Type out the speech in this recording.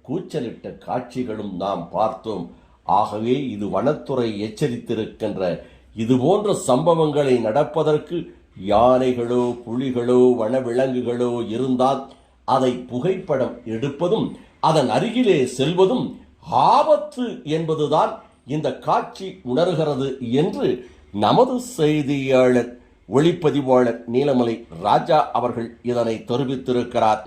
கூச்சலிட்ட காட்சிகளும் நாம் பார்த்தோம். ஆகவே இது வனத்துறை எச்சரித்திருக்கின்ற இதுபோன்ற சம்பவங்களை நடப்பதற்கு யானைகளோ புலிகளோ வனவிலங்குகளோ இருந்தால் அதை புகைப்படம் எடுப்பதும் அதன் அருகிலே செல்வதும் ஆபத்து என்பதுதான் இந்த காட்சி உணர்கிறது என்று நமது செய்தியாளர் ஒளிப்பதிவாளர் நீலமலை ராஜா அவர்கள் இதனை தெரிவித்திருக்கிறார்.